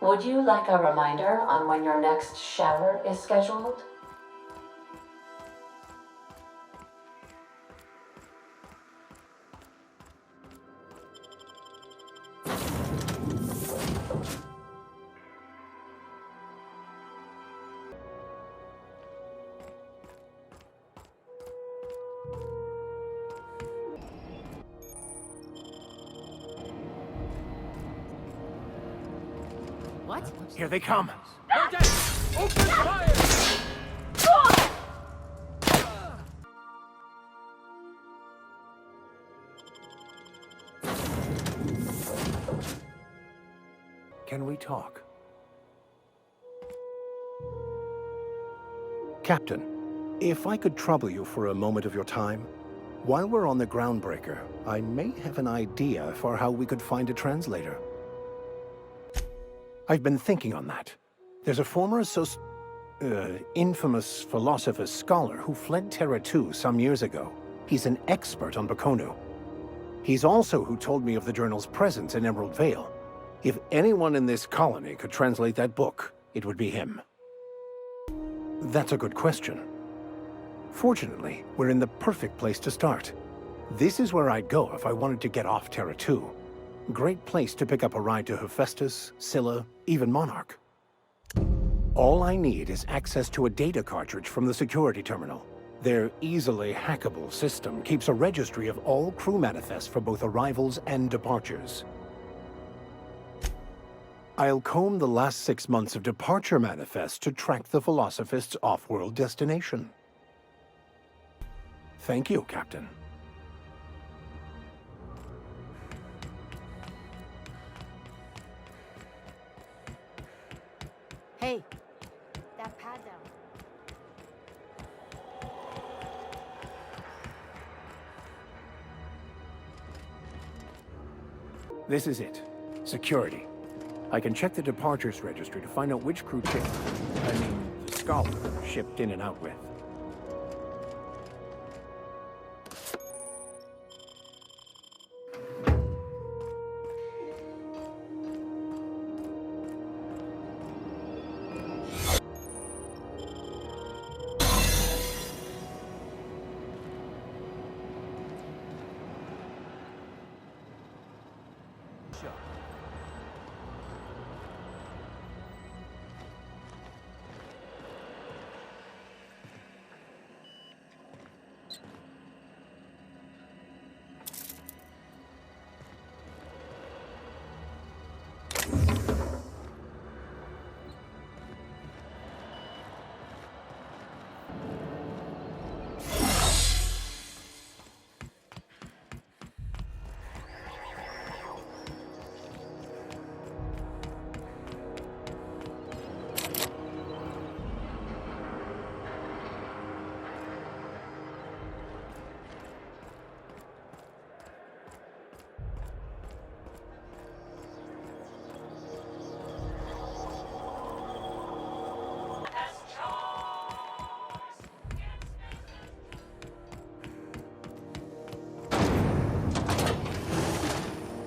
Would you like a reminder on when your next shower is scheduled? What? Here they come. Open fire! Can we talk? Captain, if I could trouble you for a moment of your time. While we're on the GroundBreaker, I may have an idea for how we could find a translator. I've been thinking on that. There's a former infamous philosopher scholar who fled Terra 2 some years ago. He's an expert on Bakonu. He's also who told me of the journal's presence in Emerald Vale. If anyone in this colony could translate that book, it would be him. That's a good question. Fortunately, we're in the perfect place to start. This is where I'd go if I wanted to get off Terra 2. Great place to pick up a ride to Hephaestus, Scylla, even Monarch. All I need is access to a data cartridge from the security terminal. Their easily hackable system keeps a registry of all crew manifests for both arrivals and departures. I'll comb the last 6 months of departure manifests to track the Philosophist's off-world destination. Thank you, Captain. Hey, that pad down. This is it. Security. I can check the departures registry to find out which crew ship, the scholar, shipped in and out with.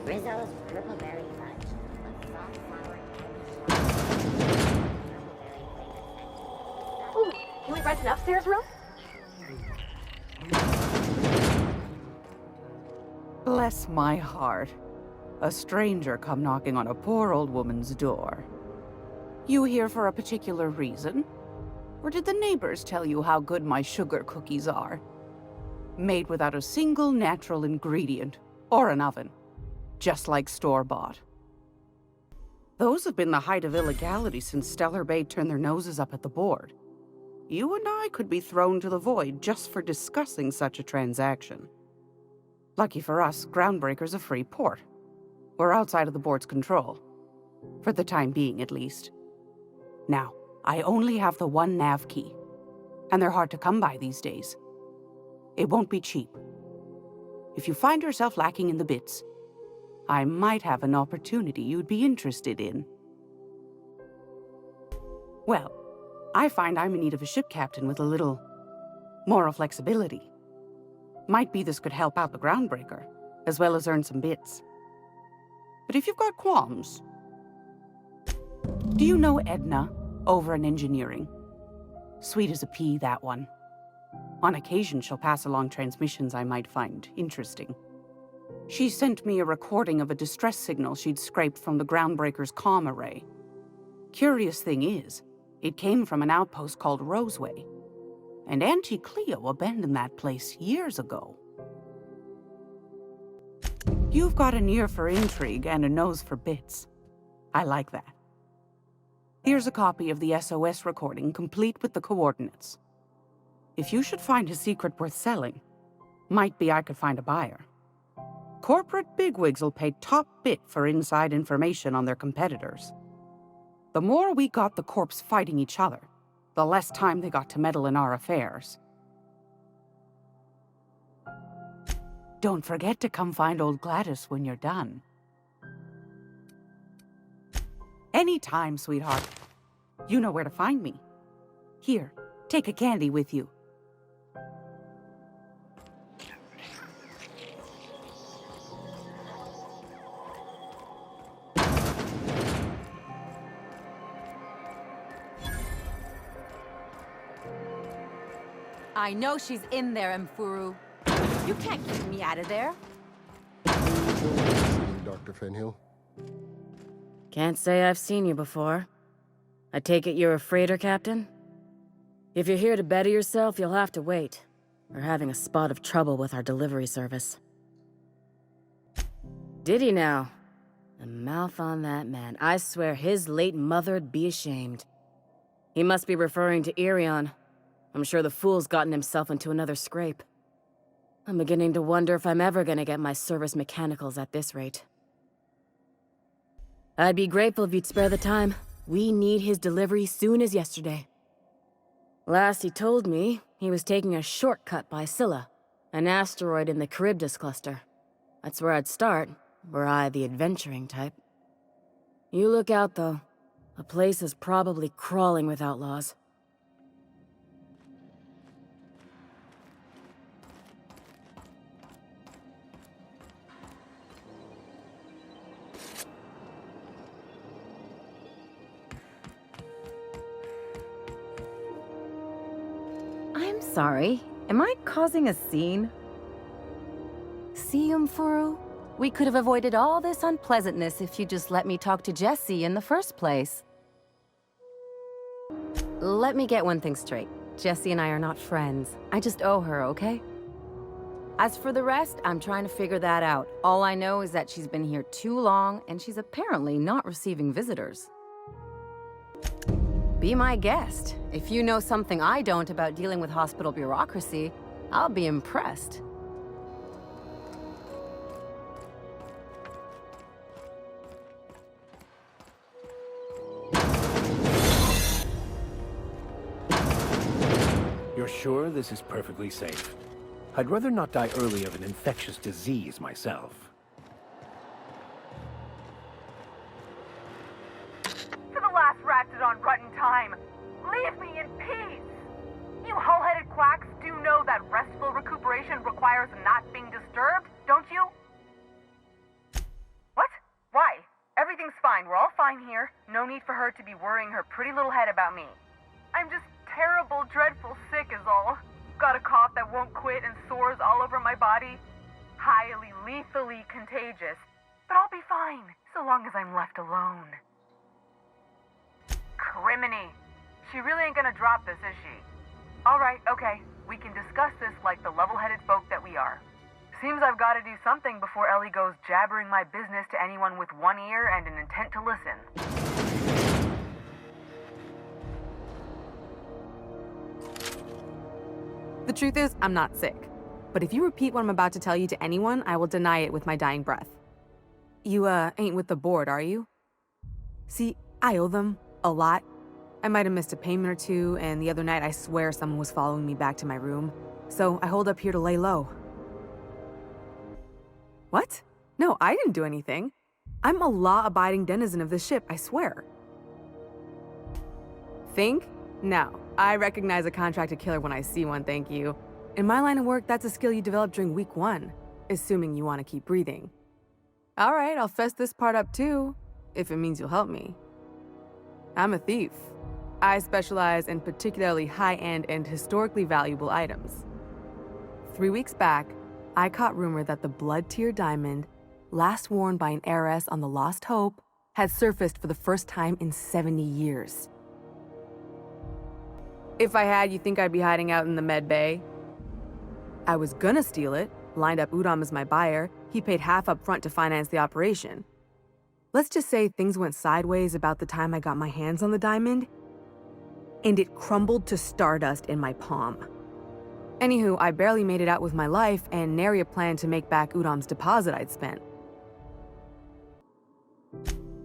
Rizzo's purple berry fudge. A soft sour candy. Ooh, can we rent an upstairs room? Bless my heart. A stranger come knocking on a poor old woman's door. You here for a particular reason? Or did the neighbors tell you how good my sugar cookies are? Made without a single natural ingredient, or an oven. Just like store-bought. Those have been the height of illegality since Stellar Bay turned their noses up at the board. You and I could be thrown to the void just for discussing such a transaction. Lucky for us, GroundBreaker's a free port. We're outside of the board's control. For the time being, at least. Now, I only have the one nav key. And they're hard to come by these days. It won't be cheap. If you find yourself lacking in the bits, I might have an opportunity you'd be interested in. Well, I find I'm in need of a ship captain with a little moral flexibility. Might be this could help out the GroundBreaker, as well as earn some bits. But if you've got qualms, Do you know Edna, over in engineering? Sweet as a pea, that one. On occasion, she'll pass along transmissions I might find interesting. She sent me a recording of a distress signal she'd scraped from the GroundBreaker's comm array. Curious thing is, it came from an outpost called Roseway. And Auntie Cleo abandoned that place years ago. You've got an ear for intrigue and a nose for bits. I like that. Here's a copy of the SOS recording, complete with the coordinates. If you should find a secret worth selling, might be I could find a buyer. Corporate bigwigs will pay top bit for inside information on their competitors. The more we got the corps fighting each other, the less time they got to meddle in our affairs. Don't forget to come find old Gladys when you're done. Anytime, sweetheart. You know where to find me. Here, take a candy with you. I know she's in there, Mfuru. You can't keep me out of there. Dr. Fenhill. Can't say I've seen you before. I take it you're a freighter captain? If you're here to better yourself, you'll have to wait. We're having a spot of trouble with our delivery service. Did he now? The mouth on that man. I swear his late mother'd be ashamed. He must be referring to Irion. I'm sure the fool's gotten himself into another scrape. I'm beginning to wonder if I'm ever gonna get my service mechanicals at this rate. I'd be grateful if you'd spare the time. We need his delivery soon as yesterday. Last he told me, he was taking a shortcut by Scylla, an asteroid in the Charybdis cluster. That's where I'd start, were I the adventuring type. You look out, though. The place is probably crawling with outlaws. I'm sorry. Am I causing a scene? See, Mfuru? We could have avoided all this unpleasantness if you just let me talk to Jessie in the first place. Let me get one thing straight. Jessie and I are not friends. I just owe her, okay? As for the rest, I'm trying to figure that out. All I know is that she's been here too long, and she's apparently not receiving visitors. Be my guest. If you know something I don't about dealing with hospital bureaucracy, I'll be impressed. You're sure this is perfectly safe? I'd rather not die early of an infectious disease myself. For the last Ratdodon rotten time, leave me in peace! You hull-headed quacks do know that restful recuperation requires not being disturbed, don't you? What? Why? Everything's fine. We're all fine here. No need for her to be worrying her pretty little head about me. I'm just terrible, dreadful sick is all. Got a cough that won't quit and sores all over my body. Highly, lethally contagious. But I'll be fine, so long as I'm left alone. Criminy. She really ain't gonna drop this, is she? Alright, okay. We can discuss this like the level-headed folk that we are. Seems I've gotta do something before Ellie goes jabbering my business to anyone with one ear and an intent to listen. The truth is, I'm not sick. But if you repeat what I'm about to tell you to anyone, I will deny it with my dying breath. You, ain't with the board, are you? See, I owe them a lot. I might have missed a payment or two, and the other night I swear someone was following me back to my room. So I hold up here to lay low. What? No, I didn't do anything. I'm a law-abiding denizen of this ship, I swear. Think? No. I recognize a contracted killer when I see one, thank you. In my line of work, that's a skill you develop during week 1, assuming you want to keep breathing. All right, I'll fess this part up too, if it means you'll help me. I'm a thief. I specialize in particularly high-end and historically valuable items. 3 weeks back, I caught rumor that the blood-tier diamond, last worn by an heiress on the Lost Hope, had surfaced for the first time in 70 years. If I had, you think I'd be hiding out in the med bay? I was gonna steal it, lined up Udom as my buyer. He paid half up front to finance the operation. Let's just say things went sideways about the time I got my hands on the diamond, and it crumbled to stardust in my palm. Anywho, I barely made it out with my life, and nary a plan to make back Udom's deposit I'd spent.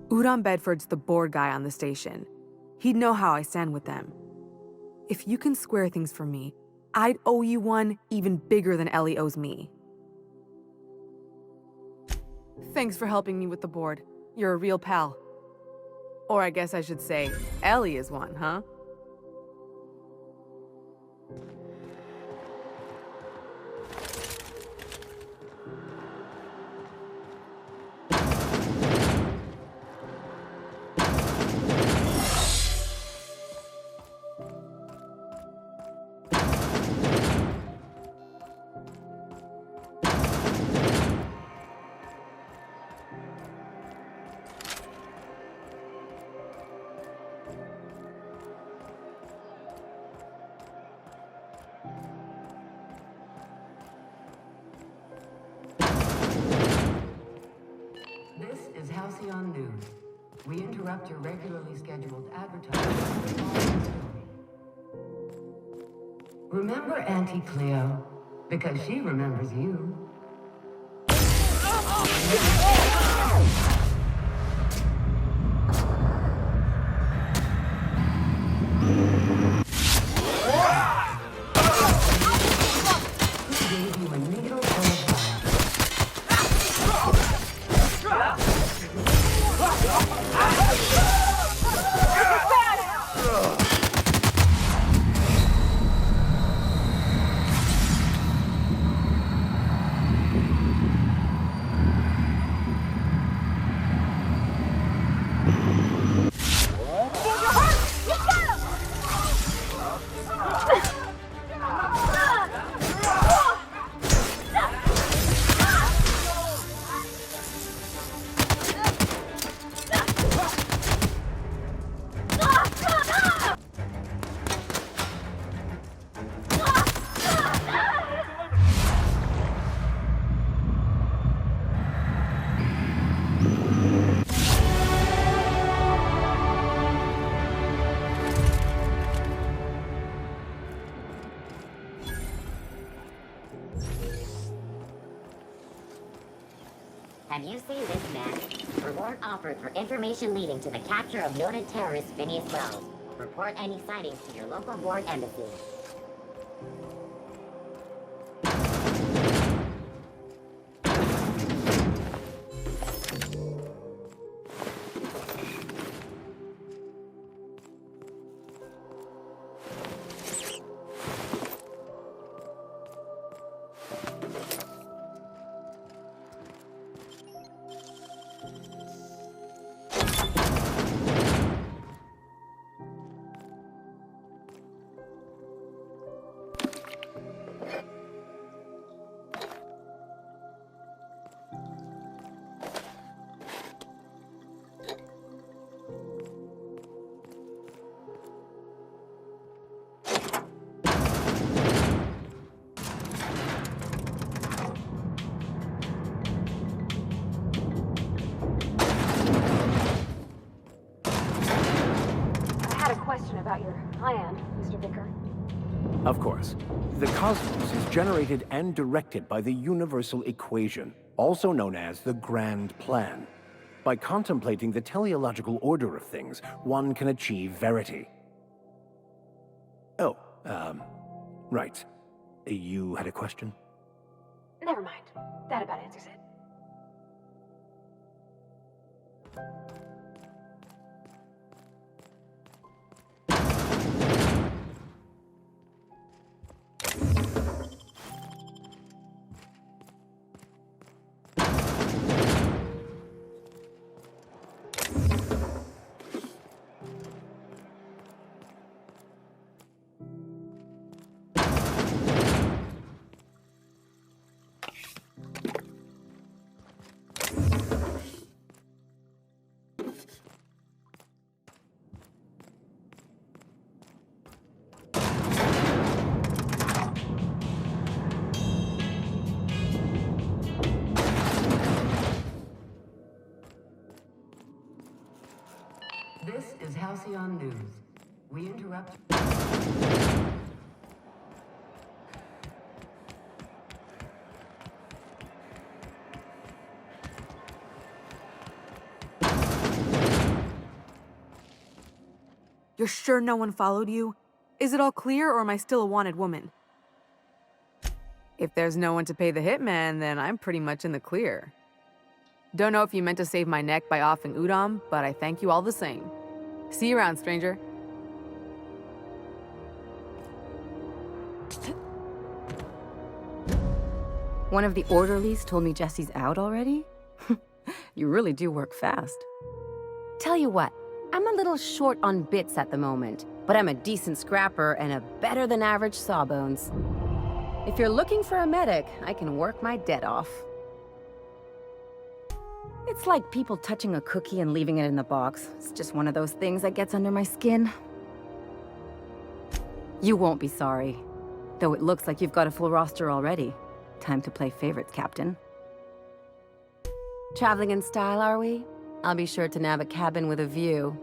Udom Bedford's the board guy on the station. He'd know how I stand with them. If you can square things for me, I'd owe you one even bigger than Ellie owes me. Thanks for helping me with the board. You're a real pal. Or I guess I should say, Ellie is one, huh? This is Halcyon News. We interrupt your regularly scheduled advertising to resolve the story. Remember Auntie Cleo? Because she remembers you. Who gave you a needle for a fire? Have you seen this man? Reward offered for information leading to the capture of noted terrorist Phineas Wells. Report any sightings to your local board embassy. About your plan, Mr. Vicker. Of course. The cosmos is generated and directed by the universal equation, also known as the Grand Plan. By contemplating the teleological order of things, one can achieve verity. Oh, right. You had a question? Never mind. That about answers it. Halcyon News. We interrupt. You're sure no one followed you? Is it all clear, or am I still a wanted woman? If there's no one to pay the hitman, then I'm pretty much in the clear. Don't know if you meant to save my neck by offing Udom, but I thank you all the same. See you around, stranger. One of the orderlies told me Jesse's out already? You really do work fast. Tell you what, I'm a little short on bits at the moment, but I'm a decent scrapper and a better-than-average sawbones. If you're looking for a medic, I can work my debt off. It's like people touching a cookie and leaving it in the box. It's just one of those things that gets under my skin. You won't be sorry. Though it looks like you've got a full roster already. Time to play favorites, Captain. Traveling in style, are we? I'll be sure to nab a cabin with a view.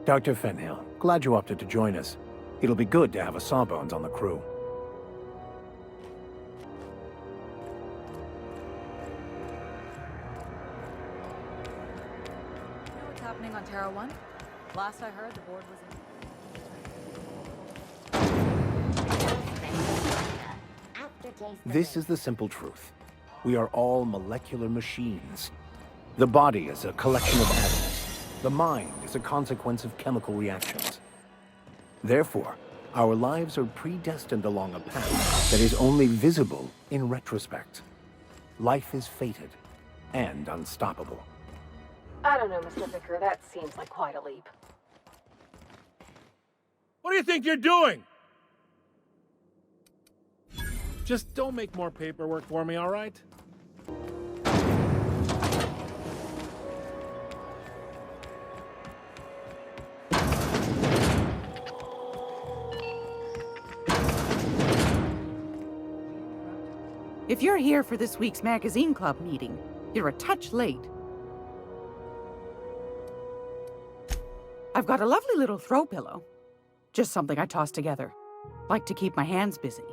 Dr. Fenhill, glad you opted to join us. It'll be good to have a Sawbones on the crew. You know what's happening on Terra 1? Last I heard, the board was in... This is the simple truth. We are all molecular machines. The body is a collection of atoms. The mind is a consequence of chemical reactions. Therefore, our lives are predestined along a path that is only visible in retrospect. Life is fated and unstoppable. I don't know, Mr. Vicker. That seems like quite a leap. What do you think you're doing? Just don't make more paperwork for me, all right? If you're here for this week's magazine club meeting, you're a touch late. I've got a lovely little throw pillow. Just something I toss together. Like to keep my hands busy.